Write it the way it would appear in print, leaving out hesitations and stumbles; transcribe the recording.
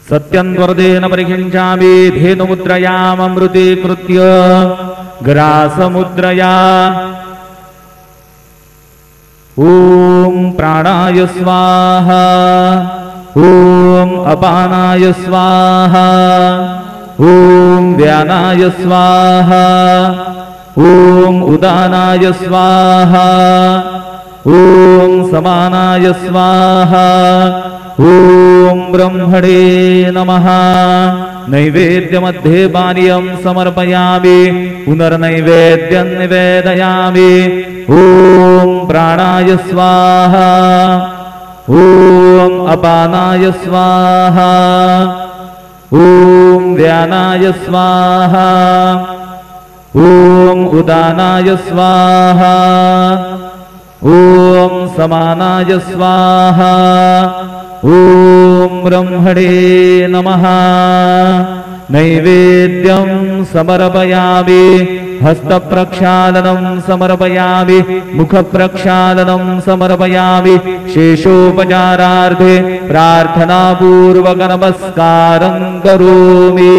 सत्यन्वर्देन परिखिञ्चामि धेनुमुद्रयाममृतीकृत्य ग्रासमुद्रया ॐ प्राणाय स्वाहा ॐ अपानाय स्वाहा ॐ व्यानाय स्वाहा ॐ उदानाय स्वाहा ॐ समानाय स्वाहा ॐ ब्रह्मणे नमः। नैवेद्यमध्ये पानीयं समर्पयामि पुनर्नैवेद्यं निवेदयामि। ॐ प्राणाय स्वाहा ॐ अपानाय स्वाहा ॐ व्यानाय स्वाहा ॐ उदानाय स्वाहा ॐ समानाय स्वाहा ॐ ब्रह्मणे नमः। नैवेद्यं समर्पयामि हस्तप्रक्षालनं समर्पयामि मुखप्रक्षालनं समर्पयामि। शेषोपचारार्थे प्रार्थनापूर्वक नमस्कारं करोमि।